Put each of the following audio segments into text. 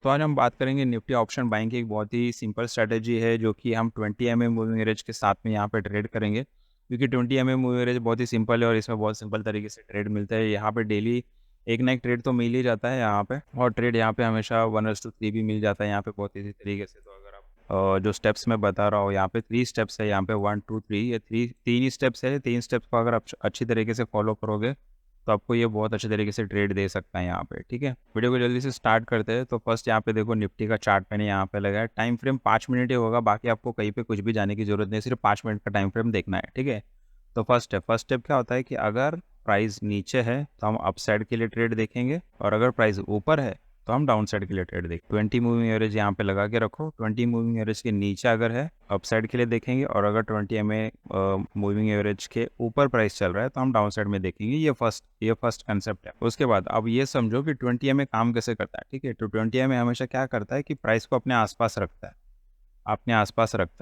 तो आज हम बात करेंगे निफ्टी ऑप्शन बाइंग की एक बहुत ही सिंपल स्ट्रैटेजी है जो कि हम 20 मूविंग एवरेज के साथ में यहाँ पे ट्रेड करेंगे, क्योंकि 20 मूविंग एवरेज बहुत ही सिंपल है और इसमें बहुत सिंपल तरीके से ट्रेड मिलता है। यहाँ पे डेली एक ना एक ट्रेड तो मिल ही जाता है यहाँ पे, और ट्रेड यहाँ पे हमेशा 1:3 भी मिल जाता है यहाँ पे बहुत इजी तरीके से। तो अगर आप जो स्टेप्स मैं बता रहा हूँ यहाँ पे 3 स्टेप्स है, यहाँ पे 1 2 3, ये तीन ही स्टेप्स है। 3 स्टेप्स को अगर आप अच्छी तरीके से फॉलो करोगे तो आपको ये बहुत अच्छे तरीके से ट्रेड दे सकता है यहाँ पे। ठीक है, वीडियो को जल्दी से स्टार्ट करते हैं। तो फर्स्ट यहाँ पे देखो निफ्टी का चार्ट मैंने यहाँ पे लगाया, टाइम फ्रेम 5 मिनट ही होगा, बाकी आपको कहीं पे कुछ भी जाने की जरूरत नहीं, सिर्फ 5 मिनट का टाइम फ्रेम देखना है। ठीक है, तो फर्स्ट स्टेप क्या होता है कि अगर प्राइस नीचे है तो हम अप साइड के लिए ट्रेड देखेंगे, और अगर प्राइस ऊपर है तो हम डाउन साइड के लिए ट्रेड देखें। 20 मूविंग एवरेज यहाँ पे लगा के रखो, 20 मूविंग एवरेज के नीचे अगर है अप साइड के लिए देखेंगे, और अगर 20 मूविंग एवरेज के ऊपर प्राइस चल रहा है तो हम डाउन साइड में देखेंगे। ये फर्स्ट कंसेप्ट है। उसके बाद अब ये समझो कि 20 काम कैसे करता है। ठीक है, तो 20 हमेशा क्या करता है कि प्राइस को अपने आसपास रखता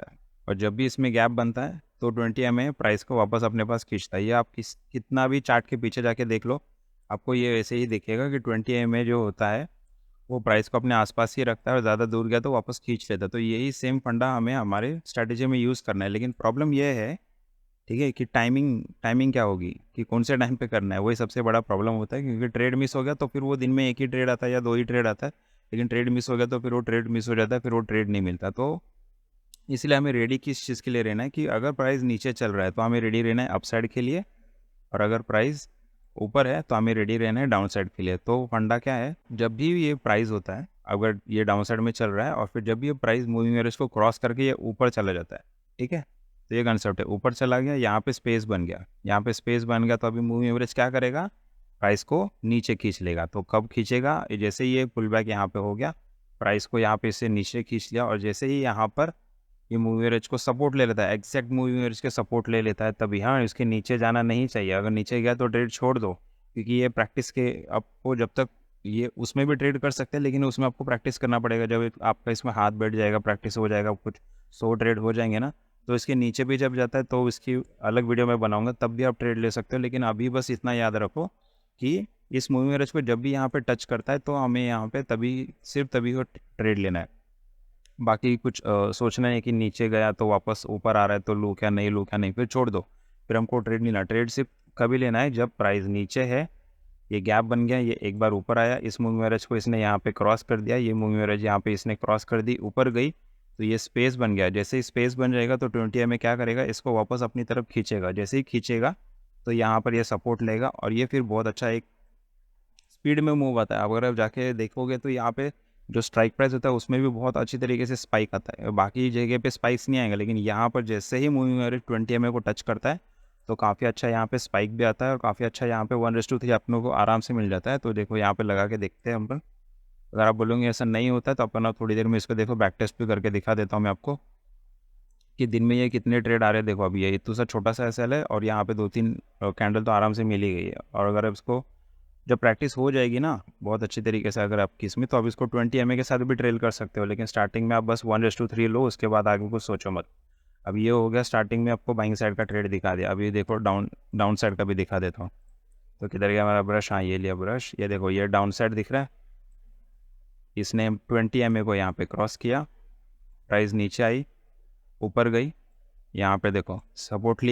है, और जब भी इसमें गैप बनता है तो 20 प्राइस को वापस अपने पास खींचता है। ये आप कितना भी चार्ट के पीछे जाके देख लो, आपको ये वैसे ही दिखेगा कि 20 जो होता है वो प्राइस को अपने आसपास ही रखता है, और ज़्यादा दूर गया तो वापस खींच लेता है। तो यही सेम फंडा हमें हमारे स्ट्रैटेजी में यूज़ करना है। लेकिन प्रॉब्लम ये है, ठीक है, कि टाइमिंग क्या होगी, कि कौन से टाइम पे करना है, वही सबसे बड़ा प्रॉब्लम होता है। क्योंकि ट्रेड मिस हो गया तो फिर वो दिन में एक ही ट्रेड आता है या 2 ही ट्रेड आता है, लेकिन ट्रेड मिस हो गया तो फिर वो ट्रेड मिस हो जाता है, फिर वो ट्रेड नहीं मिलता। तो इसलिए हमें रेडी किस चीज़ के लिए रहना है कि अगर प्राइस नीचे चल रहा है तो हमें रेडी रहना है अपसाइड के लिए, और अगर प्राइस ऊपर है तो हमें रेडी रहना है डाउन साइड के लिए। तो फंडा क्या है, जब भी ये प्राइस होता है, अगर ये डाउन साइड में चल रहा है और फिर जब भी ये प्राइस मूविंग एवरेज को क्रॉस करके ये ऊपर चला जाता है, ठीक है, तो ये कंसेप्ट है। ऊपर चला गया, यहाँ पे स्पेस बन गया, तो अभी मूविंग एवरेज क्या करेगा, प्राइस को नीचे खींच लेगा। तो कब खींचेगा, जैसे ही ये पुल बैक यहाँ पे हो गया, प्राइस को यहाँ पे इससे नीचे खींच लिया, और जैसे ही यहाँ पर ये मूविंग एवरेज को सपोर्ट ले लेता है, एग्जैक्ट मूविंग एवरेज के सपोर्ट ले लेता है, तभी हाँ इसके नीचे जाना नहीं चाहिए। अगर नीचे गया तो ट्रेड छोड़ दो, क्योंकि ये प्रैक्टिस के आपको जब तक ये उसमें भी ट्रेड कर सकते हैं, लेकिन उसमें आपको प्रैक्टिस करना पड़ेगा। जब आपका इसमें हाथ बैठ जाएगा, प्रैक्टिस हो जाएगा, कुछ 100 ट्रेड हो जाएंगे ना, तो इसके नीचे भी जब जाता है तो इसकी अलग वीडियो में बनाऊंगा, तब भी आप ट्रेड ले सकते हो। लेकिन अभी बस इतना याद रखो कि इस मूविंग एवरेज को जब भी यहाँ पे टच करता है तो हमें यहाँ पे सिर्फ तभी वो ट्रेड लेना है। बाकी कुछ सोचना है कि नीचे गया तो वापस ऊपर आ रहा है तो लूँ क्या नहीं, फिर छोड़ दो, फिर हमको ट्रेड नहीं लेना। ट्रेड सिर्फ कभी लेना है जब प्राइस नीचे है, ये गैप बन गया, ये एक बार ऊपर आया, इस मूविंग एवरेज को इसने यहाँ पे क्रॉस कर दिया, ये मूविंग एवरेज यहाँ पे इसने क्रॉस कर दी, ऊपर गई, तो ये स्पेस बन गया। जैसे ही स्पेस बन जाएगा तो 20 क्या करेगा, इसको वापस अपनी तरफ खींचेगा। जैसे ही खींचेगा तो यहाँ पर ये सपोर्ट लेगा, और ये फिर बहुत अच्छा एक स्पीड में मूव आता है। अगर आप जाके देखोगे तो यहाँ पे जो स्ट्राइक प्राइस होता है उसमें भी बहुत अच्छी तरीके से स्पाइक आता है, बाकी जगह पे स्पाइक्स नहीं आएगा, लेकिन यहाँ पर जैसे ही मूविंग एवरेज 20 को टच करता है तो काफ़ी अच्छा यहाँ पे स्पाइक भी आता है, और काफ़ी अच्छा यहाँ पे 1:3 अपनों को आराम से मिल जाता है। तो देखो यहाँ पे लगा के देखते हैं हम पर। अगर आप बोलोगे ऐसा नहीं होता है तो अपन थोड़ी देर में इसको देखो बैक टेस्ट भी करके दिखा देता हूँ मैं आपको कि दिन में ये कितने ट्रेड आ रहे हैं। देखो अभी ये इतना सा छोटा सा एसएल है, और यहाँ पे 2-3 कैंडल तो आराम से मिल ही गई है। और अगर आप इसको जब प्रैक्टिस हो जाएगी ना बहुत अच्छी तरीके से अगर आपकी इसमें, तो आप इसको 20 के साथ भी ट्रेल कर सकते हो। लेकिन स्टार्टिंग में आप बस 1:3 लो, उसके बाद आगे कुछ सोचो मत। अब ये हो गया, स्टार्टिंग में आपको बाइंग साइड का ट्रेड दिखा दिया। अभी देखो डाउन साइड का भी दिखा देता हूँ। तो किधर गया हमारा ब्रश, हाँ ये लिया ब्रश, ये देखो ये डाउन साइड दिख रहा है, इसने 20 को यहाँ पे क्रॉस किया, प्राइस नीचे आई, ऊपर गई, यहाँ पे देखो सपोर्ट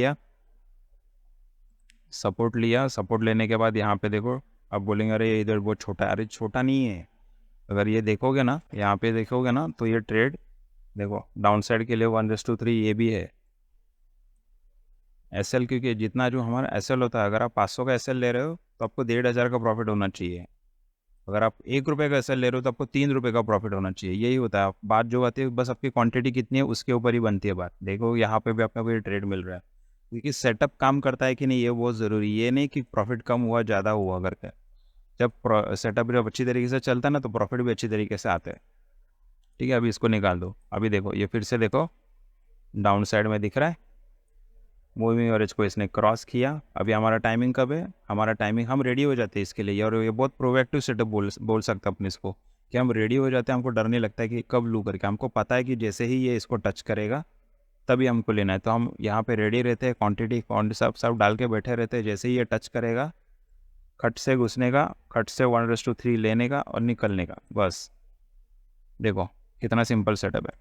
लेने के बाद यहाँ पे देखो। अब बोलेंगे अरे ये इधर बहुत छोटा है, अरे छोटा नहीं है। अगर ये देखोगे ना, यहाँ पे देखोगे ना, तो ये ट्रेड देखो डाउन साइड के लिए 1:3 ये भी है एसएल, क्योंकि जितना जो हमारा एसएल होता है, अगर आप 500 का एसएल ले रहे हो तो आपको 1,500 का प्रॉफिट होना चाहिए। अगर आप 1 रुपये का एसएल ले रहे हो तो आपको 3 रुपये का प्रॉफिट होना चाहिए। यही होता है, बात जो आती है बस आपकी क्वांटिटी कितनी है उसके ऊपर ही बनती है बात। देखो यहाँ पे भी अपने को ये ट्रेड मिल रहा है, क्योंकि सेटअप काम करता है कि नहीं ये बहुत ज़रूरी। ये नहीं कि प्रॉफिट कम हुआ ज़्यादा हुआ करके, जब सेटअप जब अच्छी तरीके से चलता है ना तो प्रॉफिट भी अच्छी तरीके से आते हैं। ठीक है, अभी इसको निकाल दो। अभी देखो ये फिर से देखो डाउन साइड में दिख रहा है, मूविंग एवरेज को इसने क्रॉस किया। अभी हमारा टाइमिंग कब है, हमारा टाइमिंग हम रेडी हो जाते हैं इसके लिए, और ये बहुत प्रोएक्टिव सेटअप बोल सकते अपने इसको, कि हम रेडी हो जाते हैं। हमको डर नहीं लगता है कि कब लू करके, हमको पता है कि जैसे ही ये इसको टच करेगा तभी हमको लेना है। तो हम यहाँ पे रेडी रहते हैं, क्वांटिटी सब डाल के बैठे रहते हैं। जैसे ही ये टच करेगा, खट से घुसने का, खट से 1:3 लेने का और निकलने का, बस देखो कितना सिंपल सेटअप है।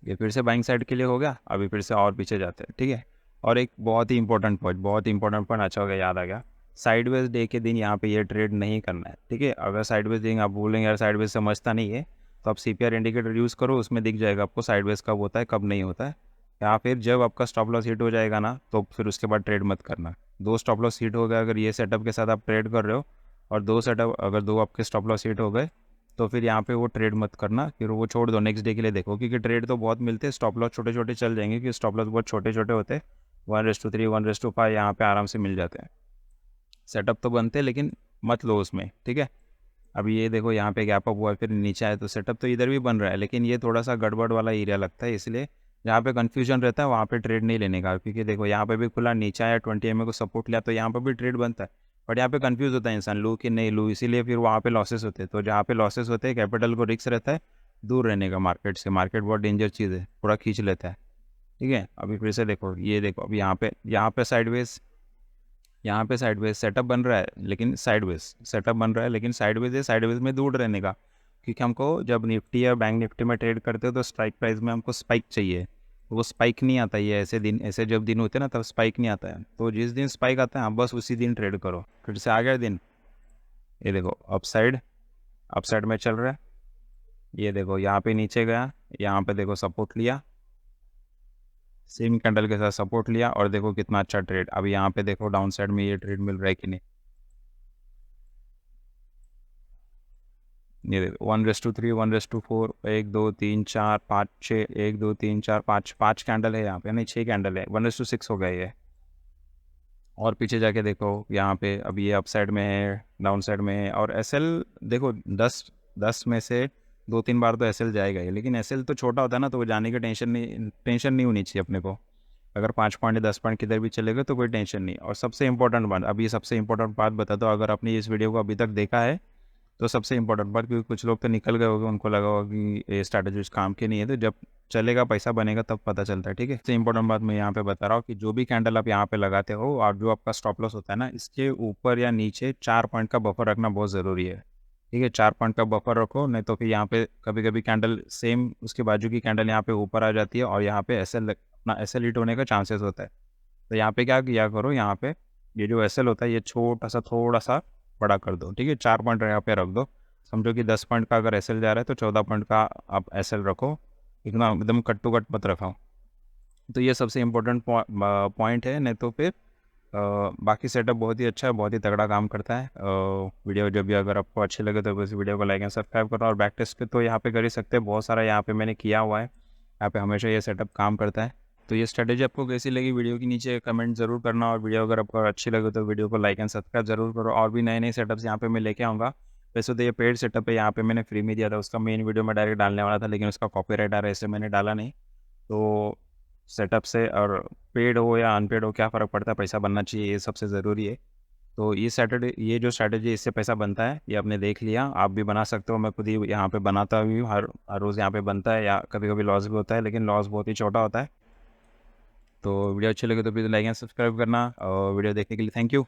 ये फिर से बाइंग साइड के लिए हो गया। अभी फिर से और पीछे जाते हैं, ठीक है। और एक बहुत ही इंपॉर्टेंट पॉइंट, बहुत ही इंपॉर्टेंट पॉइंट, अच्छा हो गया याद आ गया। साइडवेज डे के दिन यहाँ पे ये ट्रेड नहीं करना है, ठीक है। अगर साइडवेज देंगे, आप बोलेंगे यार साइडवेज समझता नहीं है, तो आप सीपीआर इंडिकेटर यूज़ करो, उसमें दिख जाएगा आपको साइडवेज कब होता है कब नहीं होता है। या फिर जब आपका स्टॉप लॉस हिट हो जाएगा ना, तो फिर उसके बाद ट्रेड मत करना। दो स्टॉप लॉस हिट हो गया अगर ये सेटअप के साथ आप ट्रेड कर रहे हो, और दो सेटअप अगर दो आपके स्टॉप लॉस हिट हो गए, तो फिर यहाँ पे वो ट्रेड मत करना, फिर वो छोड़ दो, नेक्स्ट डे के लिए देखो। क्योंकि ट्रेड तो बहुत मिलते हैं, स्टॉप लॉस छोटे छोटे चल जाएंगे, क्योंकि स्टॉप लॉस बहुत छोटे छोटे होते हैं। 1:3 1:5 यहाँ पे आराम से मिल जाते हैं। सेटअप तो बनते हैं लेकिन मत लो उसमें, ठीक है। अभी ये देखो यहाँ पे गैप अप हुआ है, फिर नीचे आए, तो सेटअप तो इधर भी बन रहा है, लेकिन ये थोड़ा सा गड़बड़ वाला एरिया लगता है, इसलिए जहाँ पे कन्फ्यूजन रहता है वहाँ पे ट्रेड नहीं लेने का। क्योंकि देखो यहाँ पे भी खुला, नीचे आया, 20 MA को सपोर्ट लिया, तो यहाँ पे भी ट्रेड बनता है। बट यहाँ पे कंफ्यूज होता है इंसान, लूँ कि नहीं लूँ, इसीलिए फिर वहाँ पे लॉसेस होते हैं। तो जहाँ पे लॉसेस होते हैं, कैपिटल को रिस्क रहता है दूर रहने का मार्केट से। मार्केट बहुत डेंजर चीज़ है, पूरा खींच लेता है, ठीक है। अभी फिर से देखो, ये देखो अभी यहाँ पे साइडवेज सेटअप बन रहा है, लेकिन साइडवेज सेटअप बन रहा है, लेकिन साइडवेज है, साइडवेज में दूर रहने का। क्योंकि हमको जब निफ्टी या बैंक निफ्टी में ट्रेड करते हो, तो स्ट्राइक प्राइस में हमको स्पाइक चाहिए। वो स्पाइक नहीं आता, ये ऐसे दिन, ऐसे जब दिन होते हैं ना, तब स्पाइक नहीं आता है। तो जिस दिन स्पाइक आता है, आप बस उसी दिन ट्रेड करो। फिर से आ गया दिन, ये देखो अपसाइड में चल रहा है। ये देखो यहाँ पे नीचे गया, यहाँ पे देखो सपोर्ट लिया, सेम कैंडल के साथ सपोर्ट लिया, और देखो कितना अच्छा ट्रेड। अभी यहाँ पे देखो डाउन साइड में ये ट्रेड मिल रहा है कि नहीं। ये देखो 1:3 1:4, 1 2 3 4 5 6, 1 2 3 4 5, 5 कैंडल है यहाँ पे, नहीं 6 कैंडल है, 1:6 हो गया ये। और पीछे जाके देखो यहाँ पे, अभी ये अप साइड में है, डाउन साइड में है। और एसएल देखो 10 में से 2-3 बार तो एसएल जाएगा ही, लेकिन एसएल तो छोटा होता है ना, तो वो जाने की टेंशन नहीं होनी चाहिए अपने को। अगर 5 पॉइंट 10 पॉइंट किधर भी चलेगा तो कोई टेंशन नहीं। और सबसे इंपॉर्टेंट बात, अभी सबसे इंपॉर्टेंट बात बता दो, अगर आपने इस वीडियो को अभी तक देखा है, तो सबसे इंपॉर्टेंट बात, क्योंकि कुछ लोग तो निकल गए होंगे, उनको लगा होगा कि ये स्ट्रैटेजी काम की नहीं है, तो जब चलेगा पैसा बनेगा तब पता चलता है, ठीक है। सबसे इंपॉर्टेंट बात मैं यहाँ पे बता रहा हूँ कि जो भी कैंडल आप यहाँ पे लगाते हो, और जो आपका स्टॉप लॉस होता है ना, इसके ऊपर या नीचे 4 पॉइंट का बफर रखना बहुत ज़रूरी है, ठीक है। 4 पॉइंट का बफर रखो, नहीं तो फिर यहाँ पे कभी कभी कैंडल सेम उसके बाजू की कैंडल यहाँ पे ऊपर आ जाती है, और यहाँ पे अपना एसएल हिट होने का चांसेस होता है। तो यहाँ पे क्या किया करो, यहाँ पे ये जो एसएल होता है, ये थोड़ा सा बड़ा कर दो, ठीक है। 4 पॉइंट यहाँ पे रख दो। समझो कि 10 पॉइंट का अगर एसएल जा रहा है, तो 14 पॉइंट का आप एसएल रखो, इतना एकदम कट टू कट मत रखो। तो ये सबसे इम्पोर्टेंट पॉइंट है। नहीं तो फिर बाकी सेटअप बहुत ही अच्छा है, बहुत ही तगड़ा काम करता है। वीडियो जब भी अगर आपको अच्छे लगे, तो इस वीडियो को लाइक एंड सब्सक्राइब करो। और बैक टेस्ट पे तो यहाँ पे कर ही सकते हैं, बहुत सारा यहाँ पे मैंने किया हुआ है, यहाँ पे हमेशा ये सेटअप काम करता है। तो ये स्ट्रेटेजी आपको कैसी लगी, वीडियो के नीचे कमेंट जरूर करना। और वीडियो अगर आपको अच्छी लगे, तो वीडियो को लाइक एंड सब्सक्राइब जरूर करो। और भी नए नए सेटअप्स यहाँ पे मैं लेके आऊँगा। वैसे तो ये पेड सेटअप है, यहाँ पे मैंने फ्री में दिया था, उसका मेन वीडियो में डायरेक्ट डालने वाला था, लेकिन उसका कॉपीराइट आ रहा है, इससे मैंने डाला नहीं। तो सेटअप से और पेड हो या अनपेड हो, क्या फ़र्क पड़ता है, पैसा बनना चाहिए, ये सबसे ज़रूरी है। तो ये जो स्ट्रैटेजी, इससे पैसा बनता है, ये आपने देख लिया, आप भी बना सकते हो। मैं खुद ही यहाँ पे बनाता भी हूँ, हर रोज़ यहाँ पे बनता है, या कभी कभी लॉस भी होता है, लेकिन लॉस बहुत ही छोटा होता है। तो वीडियो अच्छी लगे तो प्लीज़ लाइक एंड सब्सक्राइब करना, और वीडियो देखने के लिए थैंक यू।